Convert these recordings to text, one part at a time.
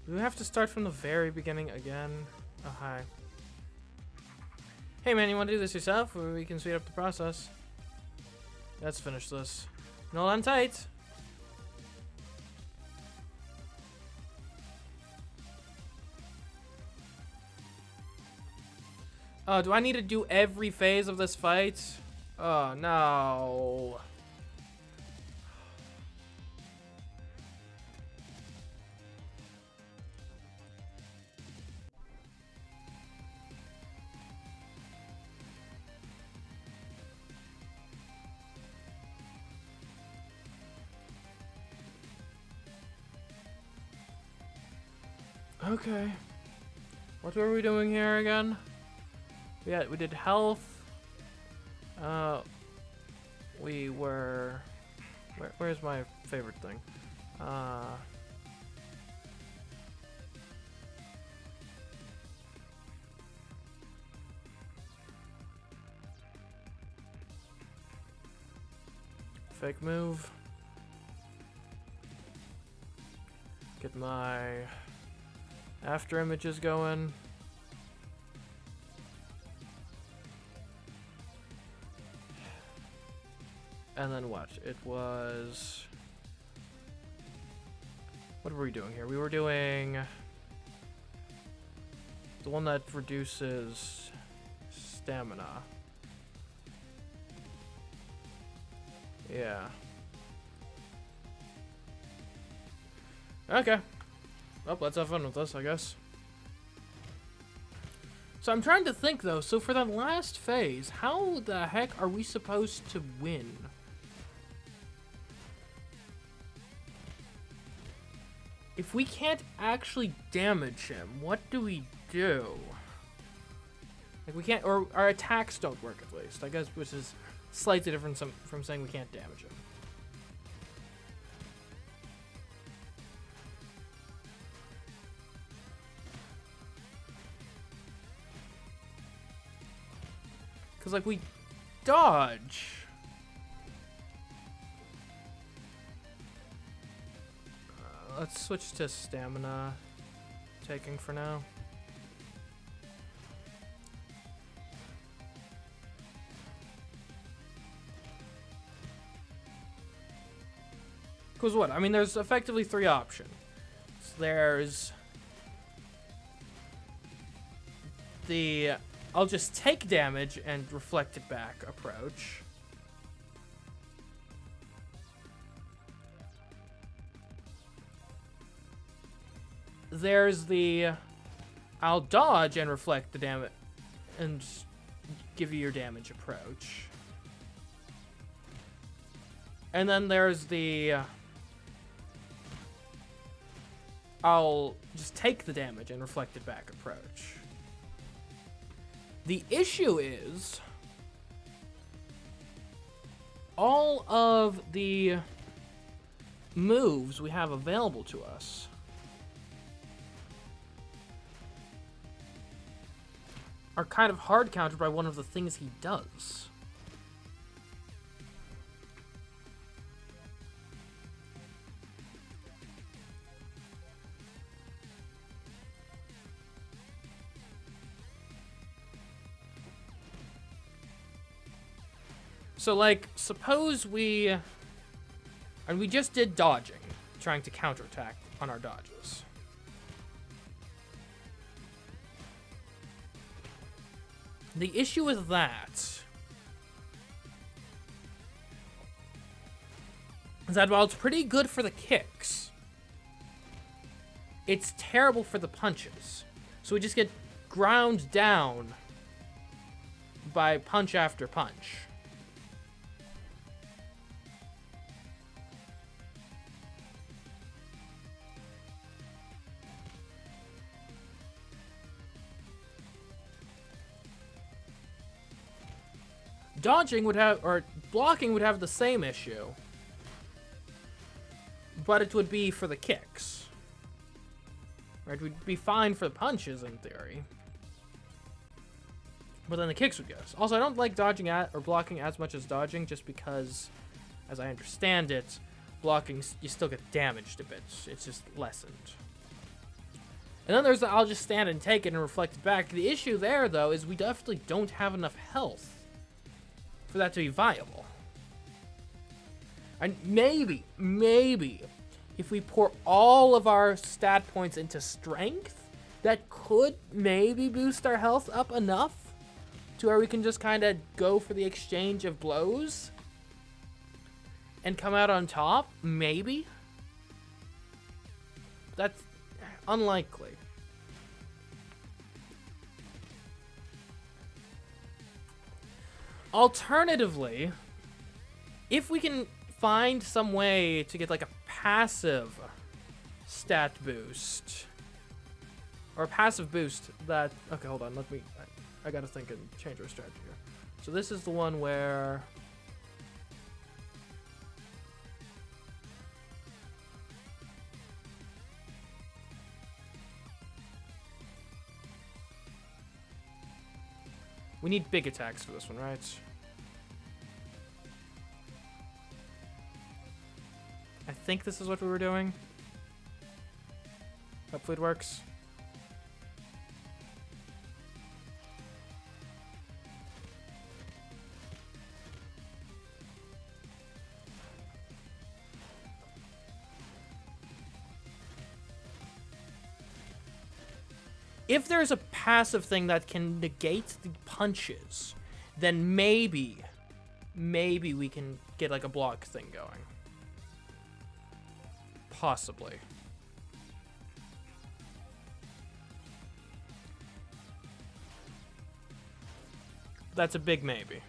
Do we have to start from the very beginning again? Oh, hi. Hey man, you want to do this yourself, or we can speed up the process? Let's finish this. Hold on tight. Oh, do I need to do every phase of this fight? Oh, no. Okay. What were we doing here again? We did health. We were... Where's my favorite thing? Fake move. Get my after images going. And then what? It was... What were we doing here? We were doing... the one that reduces stamina. Yeah. Okay. Well, let's have fun with this, I guess. So I'm trying to think, though. So for that last phase, how the heck are we supposed to win? If we can't actually damage him, what do we do? Like, we can't, or our attacks don't work at least, I guess, which is slightly different from saying we can't damage him. Because, like, we dodge. Let's switch to stamina taking for now. Because what? I mean, there's effectively three options. There's the I'll just take damage and reflect it back approach. There's the I'll dodge and reflect the damage and give you your damage approach. And then there's the I'll just take the damage and reflect it back approach. The issue is all of the moves we have available to us are kind of hard countered by one of the things he does. So, like, suppose we just did dodging, trying to counterattack on our dodges. The issue with that is that while it's pretty good for the kicks, it's terrible for the punches. So we just get ground down by punch after punch. Dodging would have, or blocking would have the same issue, but it would be for the kicks. Right? We'd be fine for the punches in theory, but then the kicks would get us. Also, I don't like dodging or blocking as much as dodging, just because, as I understand it, blocking you still get damaged a bit. It's just lessened. And then there's the I'll just stand and take it and reflect it back. The issue there, though, is we definitely don't have enough health for that to be viable. And maybe, if we pour all of our stat points into strength, that could maybe boost our health up enough to where we can just kind of go for the exchange of blows and come out on top. Maybe. That's unlikely. Alternatively, if we can find some way to get like a passive stat boost or a passive boost that, okay, hold on, I gotta think and change our strategy here. So this is the one where we need big attacks for this one, right? I think this is what we were doing. Hopefully it works. If there's a passive thing that can negate the punches, then maybe we can get like a block thing going. Possibly. That's a big maybe.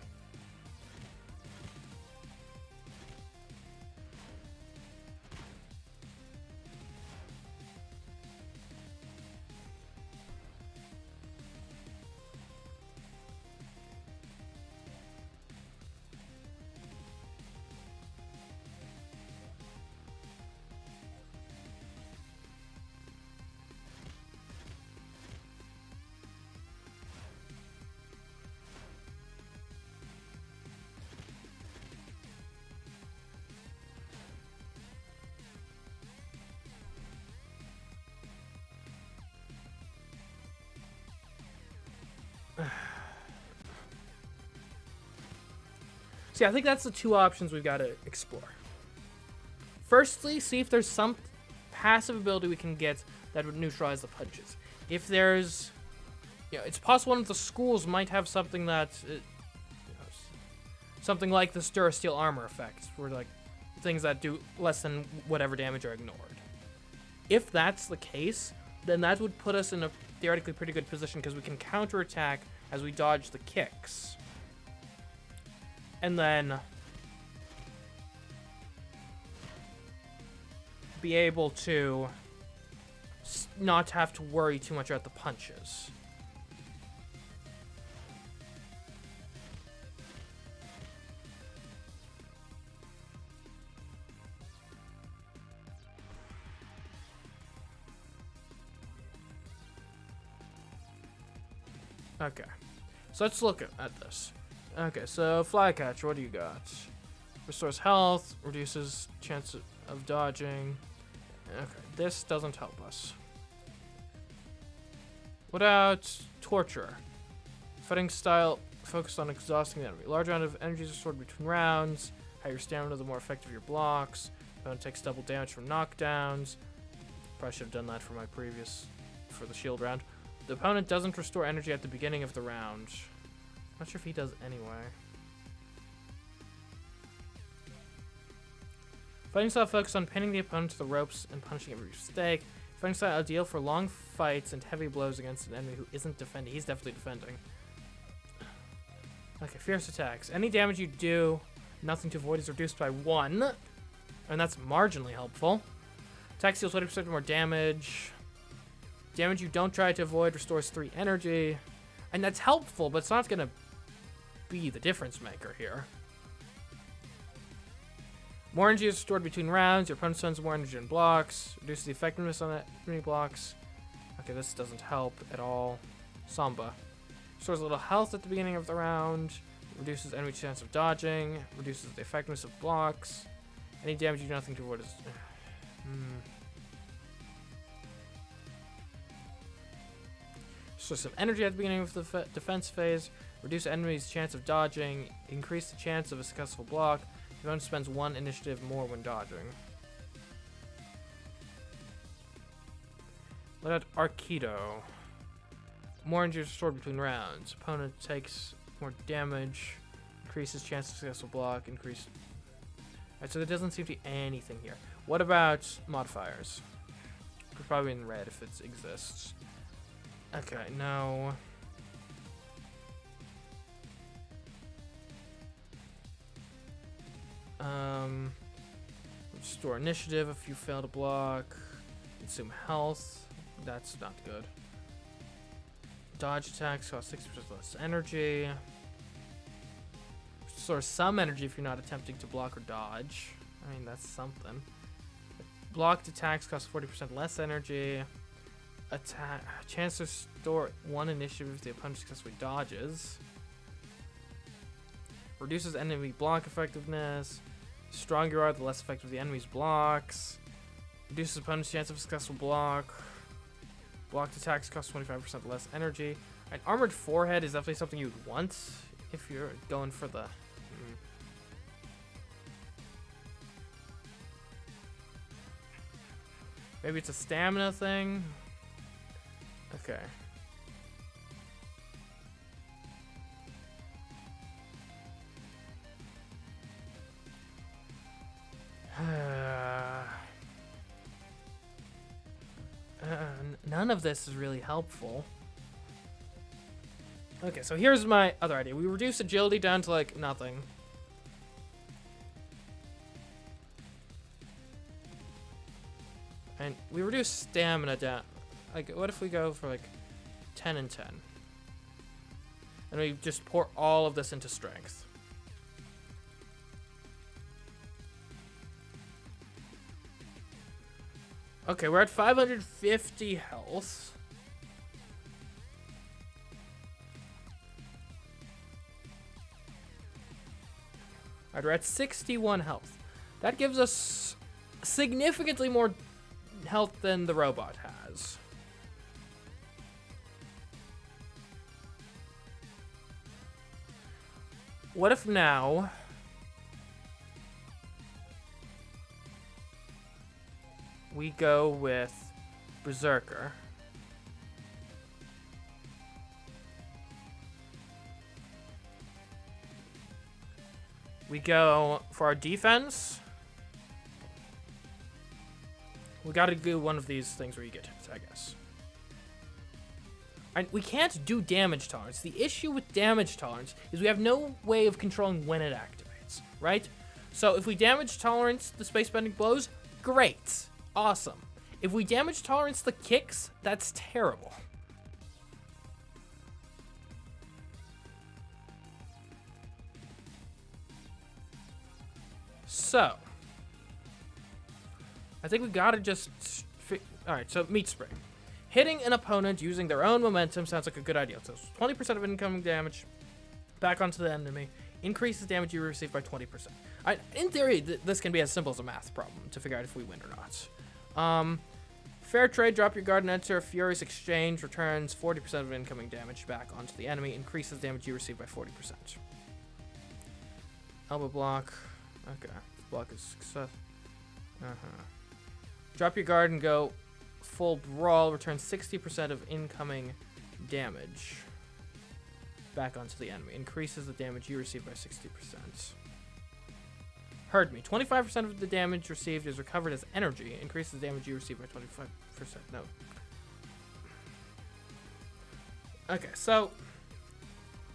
See, I think that's the two options we've got to explore. Firstly, see if there's some passive ability we can get that would neutralize the punches. If there's, it's possible one of the schools might have something that, something like the Stir Steel Armor effect, where like things that do less than whatever damage are ignored. If that's the case, then that would put us in a theoretically pretty good position because we can counterattack as we dodge the kicks. And then be able to not have to worry too much about the punches. Okay, so let's look at this. Okay, so Flycatcher, what do you got? Restores health, reduces chance of dodging. Okay, this doesn't help us. What about Torture? Fighting style focused on exhausting the enemy. Large amount of energy is restored between rounds. Higher stamina, the more effective your blocks. Opponent takes double damage from knockdowns. Probably should have done that for my for the shield round. The opponent doesn't restore energy at the beginning of the round. Not sure if he does anyway. Fighting style focus on pinning the opponent to the ropes and punishing every mistake. Fighting style ideal for long fights and heavy blows against an enemy who isn't defending. He's definitely defending. Okay, fierce attacks. Any damage you do, nothing to avoid, is reduced by 1. And that's marginally helpful. Attack deals 20% more damage. Damage you don't try to avoid restores 3 energy. And that's helpful, but it's not going to be the difference maker here. More energy is restored between rounds. Your opponent spends more energy on blocks. Reduces the effectiveness on enemy blocks. Okay, this doesn't help at all. Samba. Restores a little health at the beginning of the round. Reduces enemy chance of dodging. Reduces the effectiveness of blocks. Any damage you do nothing to avoid is... So some energy at the beginning of the defense phase. Reduce enemy's chance of dodging. Increase the chance of a successful block. The opponent spends 1 initiative more when dodging. Look at Arkido. More energy is restored between rounds. Opponent takes more damage. Increases chance of successful block. Increase. Alright, so there doesn't seem to be anything here. What about modifiers? It's probably in red if it exists. Okay, no. Restore initiative if you fail to block. Consume health. That's not good. Dodge attacks cost 60% less energy. Restore some energy if you're not attempting to block or dodge. I mean, that's something. Blocked attacks cost 40% less energy. Attack chance to restore 1 initiative if the opponent successfully dodges. Reduces enemy block effectiveness. Stronger you are, the less effective the enemy's blocks. Reduces opponent's chance of successful block. Blocked attacks cost 25% less energy. An armored forehead is definitely something you'd want if you're going for the. Maybe it's a stamina thing. Okay. None of this is really helpful. Okay, so here's my other idea. We reduce agility down to like nothing. And we reduce stamina down. Like, what if we go for like 10 and 10? And we just pour all of this into strength. Okay, we're at 550 health. Alright, we're at 61 health. That gives us significantly more health than the robot has. What if now we go with Berserker? We go for our defense. We gotta do one of these things where you get hit, I guess. And we can't do damage tolerance. The issue with damage tolerance is we have no way of controlling when it activates, right? So if we damage tolerance the space bending blows, great. Awesome. If we damage tolerance the kicks, that's terrible. So, I think we gotta just... Alright, so Meat Spring. Hitting an opponent using their own momentum sounds like a good idea. So 20% of incoming damage back onto the enemy. Increases damage you receive by 20%. In theory, this can be as simple as a math problem to figure out if we win or not. Fair trade, drop your guard and enter. Furious exchange returns 40% of incoming damage back onto the enemy. Increases damage you receive by 40%. Elbow block. Okay. Block is success. Drop your guard and go full brawl. Returns 60% of incoming damage back onto the enemy. Increases the damage you receive by 60%. Heard me. 25% of the damage received is recovered as energy. Increases the damage you receive by 25%. No. Okay, so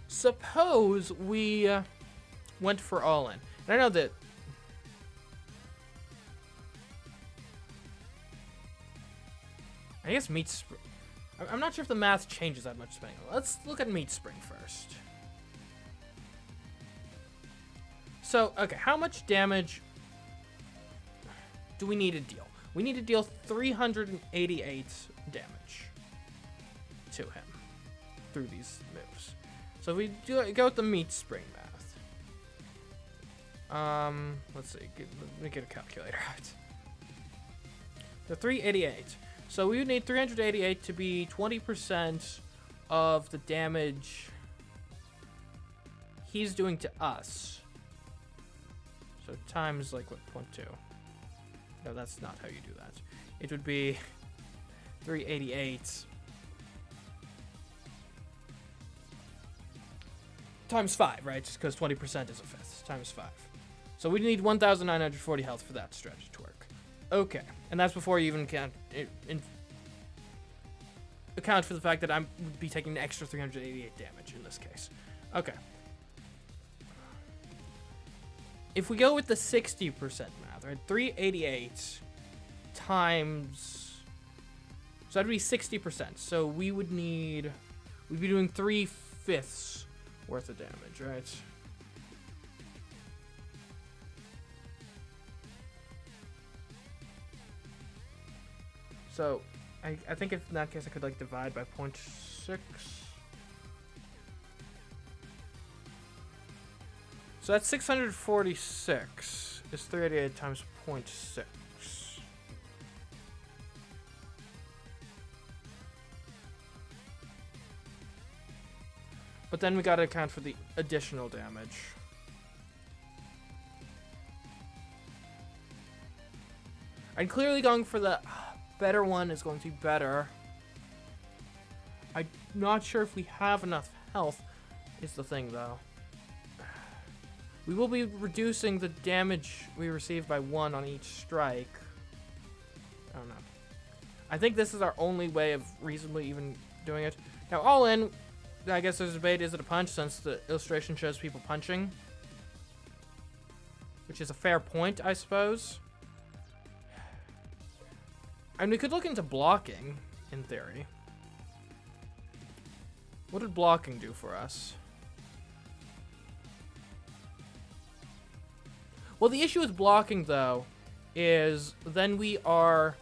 suppose we went for all in. And I know that I guess Meat Spring. I'm not sure if the math changes that much depending on. Let's look at Meat Spring first. So, okay, how much damage do we need to deal? We need to deal 388 damage to him through these moves. So if we go with the Meat Spring math. Let's see. Let me get a calculator out. The 388. So we would need 388 to be 20% of the damage he's doing to us. So times like what, 0.2. No, that's not how you do that. It would be 388 times 5, right? Just because 20% is a fifth. Times 5. So we need 1,940 health for that strategy to work. Okay. And that's before you even account for the fact that I would be taking an extra 388 damage in this case. Okay. If we go with the 60% math, right? 388 times... So that'd be 60%. So we would need... We'd be doing 3/5 worth of damage, right? So, I think if in that case I could like divide by 0.6. So that's 646 is 388 times 0.6. But then we gotta account for the additional damage. I'm clearly going for the better one is going to be better. I'm not sure if we have enough health is the thing though. We will be reducing the damage we receive by 1 on each strike. I don't know. I think this is our only way of reasonably even doing it. Now, all in, I guess there's a debate, is it a punch, since the illustration shows people punching? Which is a fair point, I suppose. And we could look into blocking, in theory. What did blocking do for us? Well, the issue with blocking, though, is then we are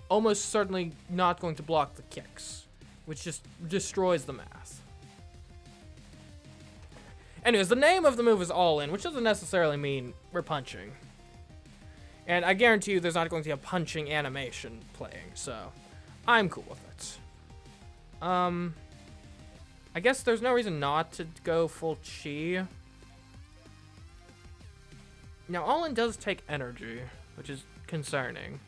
almost certainly not going to block the kicks, which just destroys the math. Anyways, the name of the move is All In, which doesn't necessarily mean we're punching. And I guarantee you there's not going to be a punching animation playing, so I'm cool with it. I guess there's no reason not to go full chi. Now, All In does take energy, which is concerning.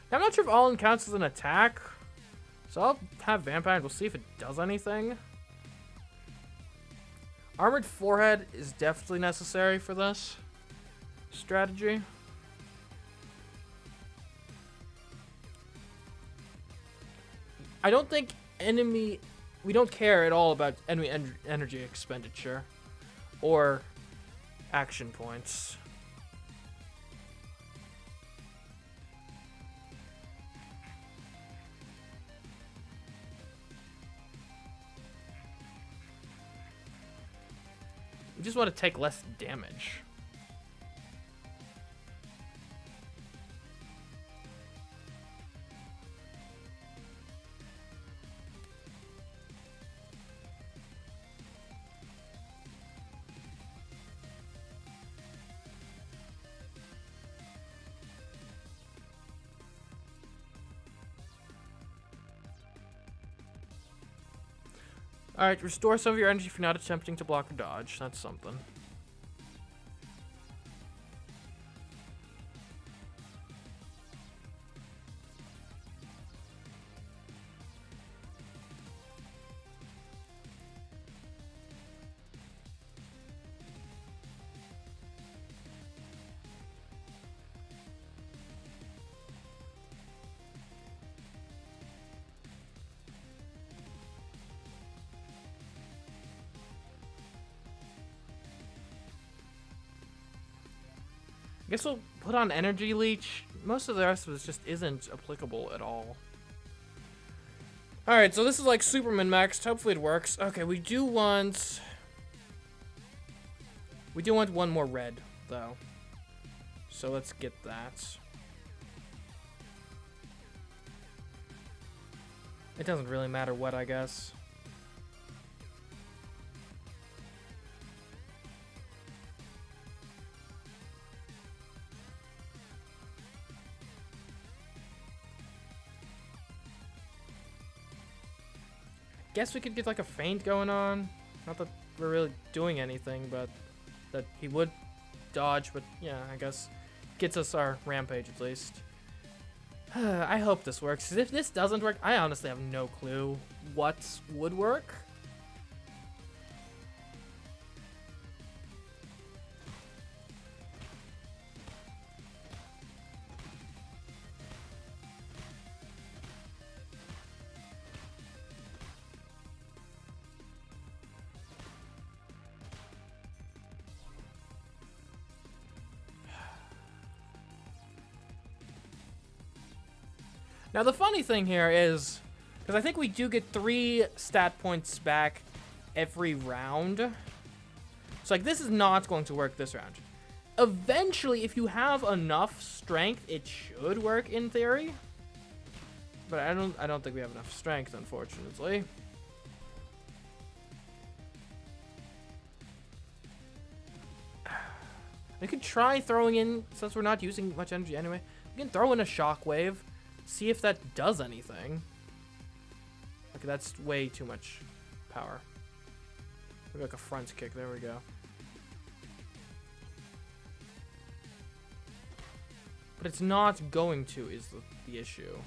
Now, I'm not sure if All In counts as an attack, so I'll have Vampire and we'll see if it does anything. Armored Forehead is definitely necessary for this strategy. I don't think we don't care at all about enemy energy expenditure or action points. We just want to take less damage. Alright, restore some of your energy for not attempting to block or dodge. That's something. I guess we'll put on Energy Leech. Most of the rest of this just isn't applicable at all. Alright, so this is like Superman maxed. Hopefully it works. Okay, we do want one more red, though. So let's get that. It doesn't really matter what, I guess. guess we could get like a feint going on. Not that we're really doing anything, but that he would dodge. But yeah, I guess gets us our rampage at least. I hope this works. 'Cause if this doesn't work, I honestly have no clue what would work. Now the funny thing here is, because I think we do get 3 stat points back every round. So like this is not going to work this round. Eventually, if you have enough strength, it should work in theory. But I don't think we have enough strength, unfortunately. We could try throwing in, since we're not using much energy anyway, we can throw in a shockwave. See if that does anything. Okay, that's way too much power. Maybe like a front kick. There we go. But it's not going to, is the issue.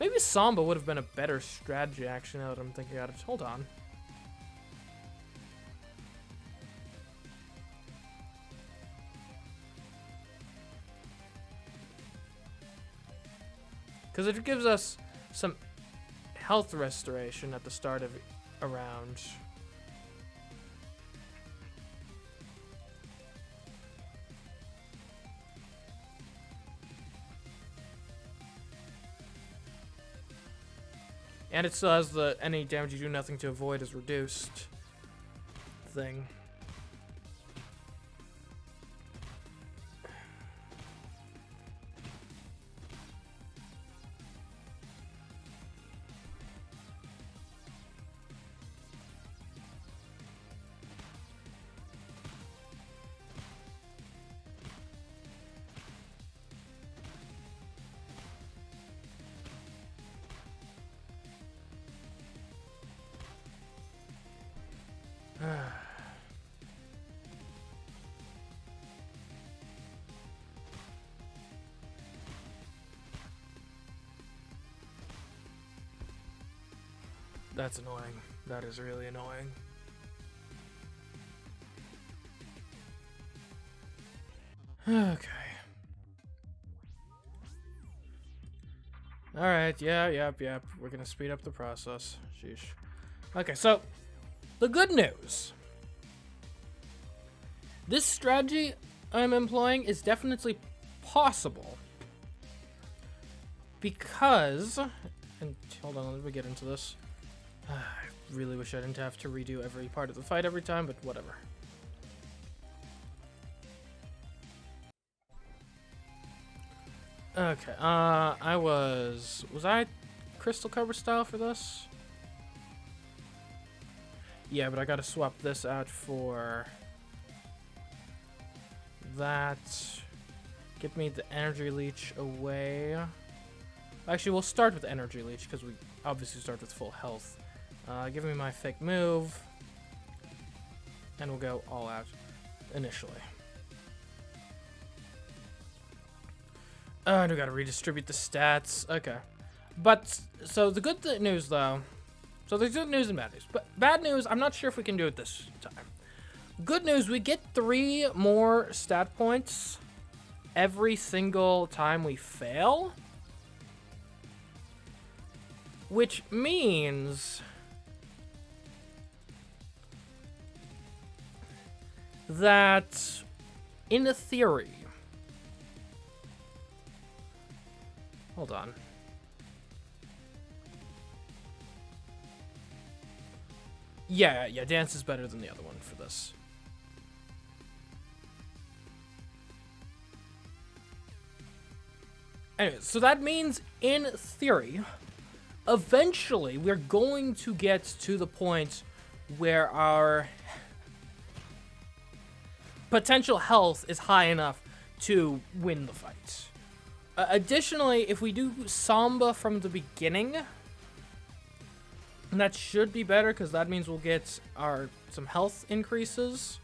Maybe Samba would have been a better strategy, actually, now that I'm thinking about it. Hold on. Because it gives us some health restoration at the start of a round. And it still has the any damage you do nothing to avoid is reduced thing. That's annoying. That is really annoying. Okay. Alright, yep. We're gonna speed up the process. Sheesh. Okay, so the good news. This strategy I'm employing is definitely possible. Because, and hold on, let me get into this. I really wish I didn't have to redo every part of the fight every time, but whatever. Okay, was I crystal cover style for this? Yeah, but I gotta swap this out for that. Get me the energy leech away. Actually, we'll start with energy leech because we obviously start with full health. Give me my fake move, and we'll go all out initially. And we gotta redistribute the stats. Okay. But, so the good news though, so there's good news and bad news. But bad news, I'm not sure if we can do it this time. Good news, we get 3 more stat points every single time we fail. Which means that, in theory, hold on. Yeah, dance is better than the other one for this. Anyway, so that means, in theory, eventually we're going to get to the point where our potential health is high enough to win the fight. Additionally, if we do Samba from the beginning, that should be better, because that means we'll get some health increases.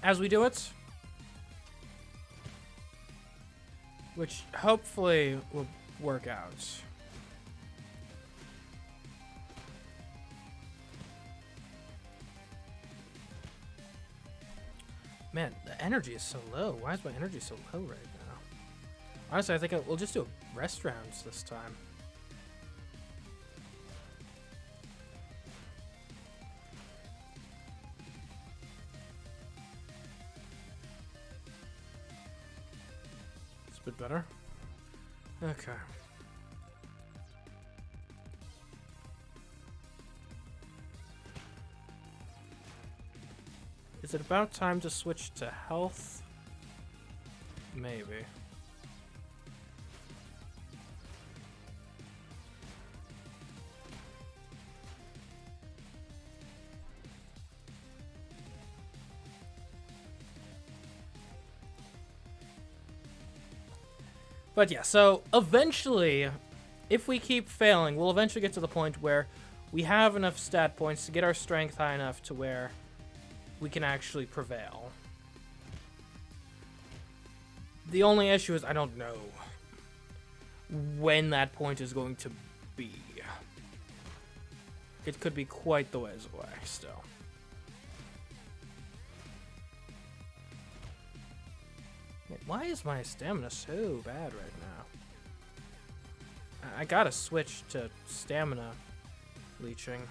As we do it. Which hopefully will work out. Man, the energy is so low. Why is my energy so low right now? Honestly, I think we'll just do rest rounds this time. It's a bit better. Okay. Is it about time to switch to health? Maybe. But yeah, so eventually, if we keep failing, we'll eventually get to the point where we have enough stat points to get our strength high enough to where we can actually prevail. The only issue is I don't know when that point is going to be. It could be quite the ways away still. Why is my stamina so bad right now? I gotta switch to stamina leeching.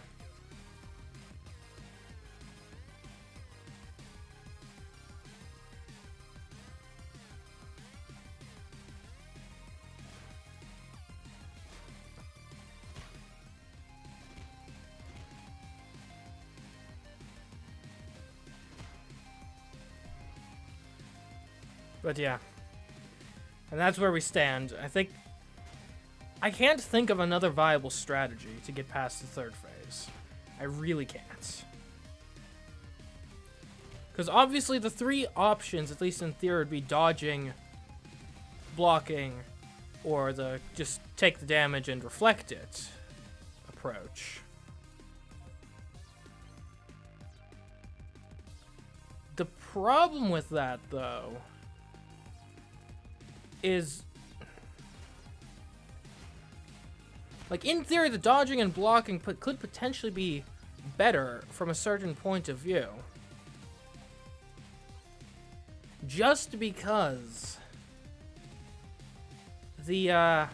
But yeah. And that's where we stand. I can't think of another viable strategy to get past the third phase. I really can't. Because obviously the three options, at least in theory, would be dodging, blocking, or the just take the damage and reflect it approach. The problem with that, though, is, like, in theory, the dodging and blocking could potentially be better from a certain point of view. Just because the, it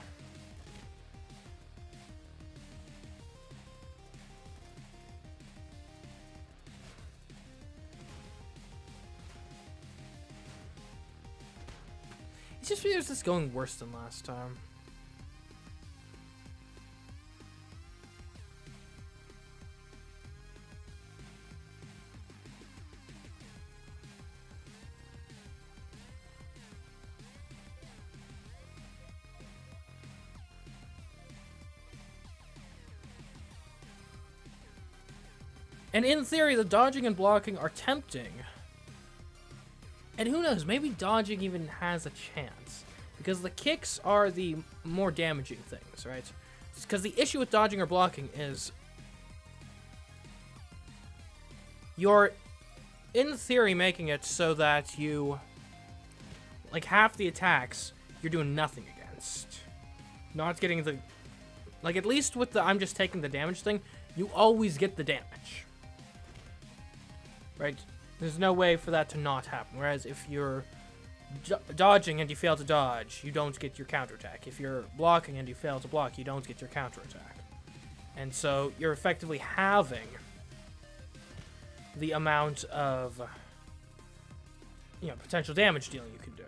just feels this going worse than last time. And in theory, the dodging and blocking are tempting. And who knows, maybe dodging even has a chance. Because the kicks are the more damaging things, right? Because the issue with dodging or blocking is you're, in theory, making it so that you, like, half the attacks, you're doing nothing against. Not getting the, like, at least with the I'm just taking the damage thing, you always get the damage. Right? There's no way for that to not happen. Whereas if you're dodging and you fail to dodge, you don't get your counterattack. If you're blocking and you fail to block, you don't get your counterattack. And so you're effectively halving the amount of, you know, potential damage dealing you can do.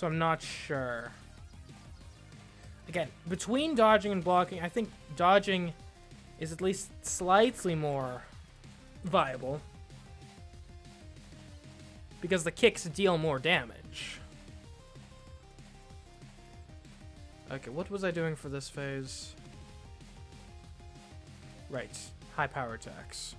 So I'm not sure. Again, between dodging and blocking, I think dodging is at least slightly more viable. Because the kicks deal more damage. Okay, what was I doing for this phase? Right, high power attacks.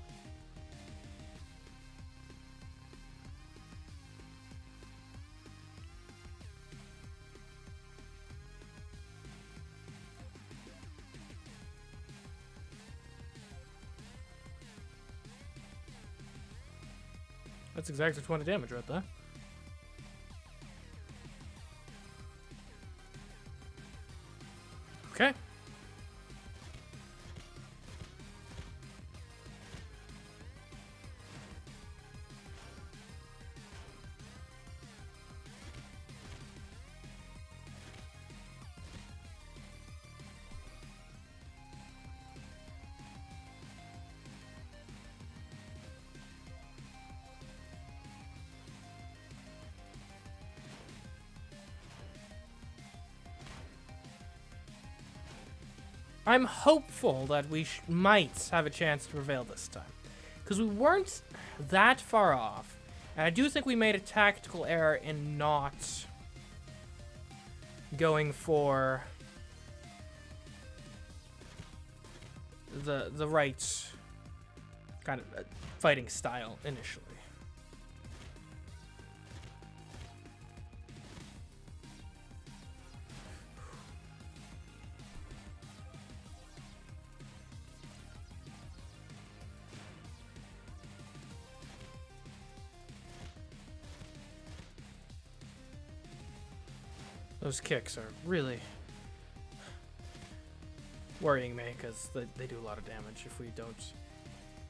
That's exactly 20 damage right there. Okay. I'm hopeful that we might have a chance to prevail this time. Because we weren't that far off. And I do think we made a tactical error in not going for the right kind of fighting style initially. Those kicks are really worrying me because they do a lot of damage if we don't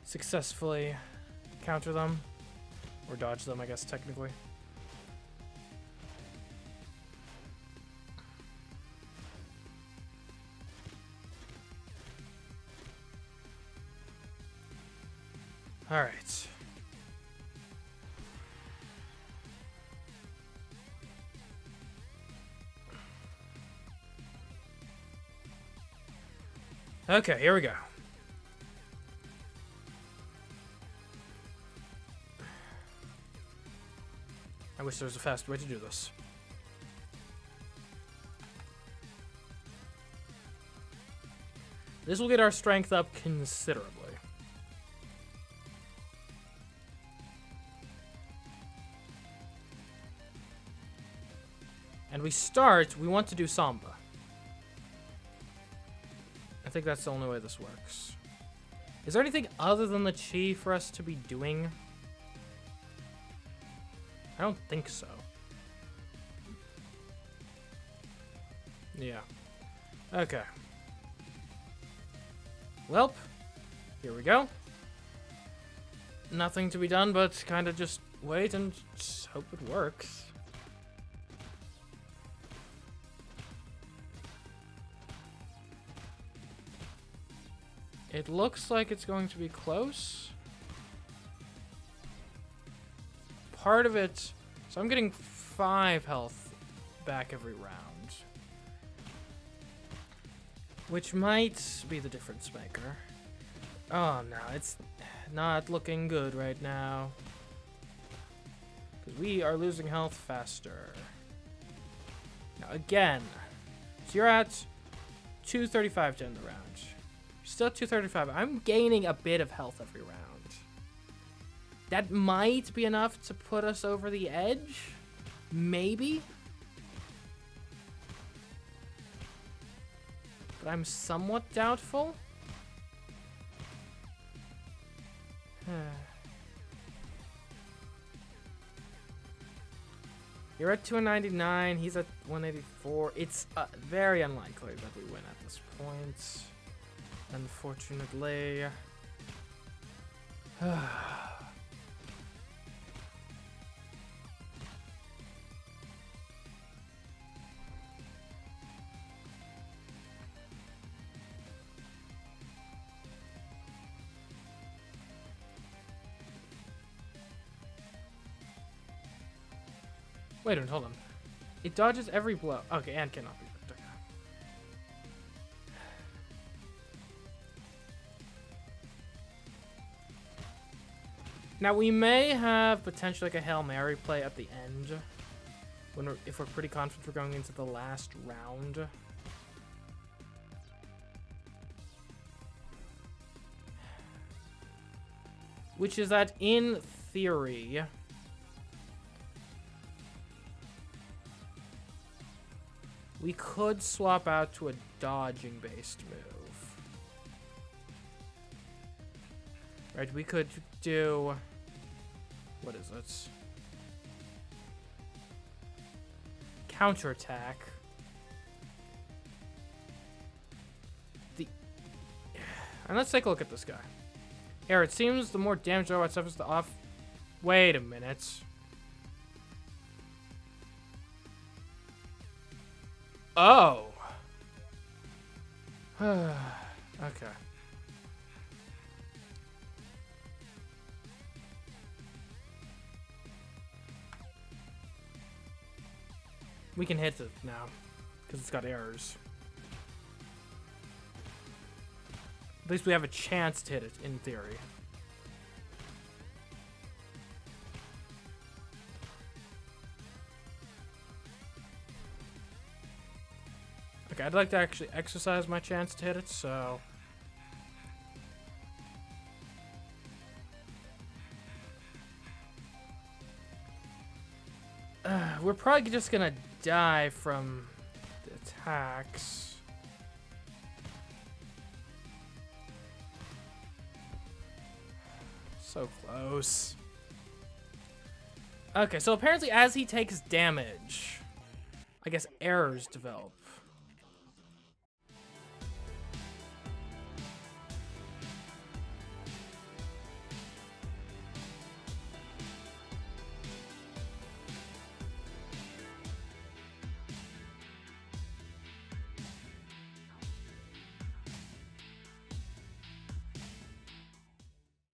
successfully counter them. Or dodge them, I guess, technically. Alright. Okay, here we go. I wish there was a faster way to do this. This will get our strength up considerably. And we want to do Samba. I think that's the only way this works. Is there anything other than the chi for us to be doing? I don't think so. Yeah. Okay. Welp. Here we go. Nothing to be done but kind of just wait and just hope it works. It looks like it's going to be close. Part of it... So I'm getting 5 health back every round. Which might be the difference maker. Oh no, it's not looking good right now. Because we are losing health faster. Now again, so you're at 235 to end the round. Still 235. I'm gaining a bit of health every round. That might be enough to put us over the edge. Maybe. But I'm somewhat doubtful. You're at 299. He's at 184. It's very unlikely that we win at this point. Unfortunately. Wait a minute, hold on. It dodges every blow. Okay, and cannot be hurt. Okay. Now we may have potentially like a Hail Mary play at the end, if we're pretty confident we're going into the last round. Which is that in theory, we could swap out to a dodging based move. Right, we could do, what is it? Counterattack. And let's take a look at this guy. Here, it seems the more damage all that stuff is the off. Wait a minute. Oh. Okay. We can hit it now because it's got errors. At least we have a chance to hit it, in theory. Okay, I'd like to actually exercise my chance to hit it, so... we're probably just gonna die from the attacks. So close. Okay, so apparently as he takes damage, I guess errors develop.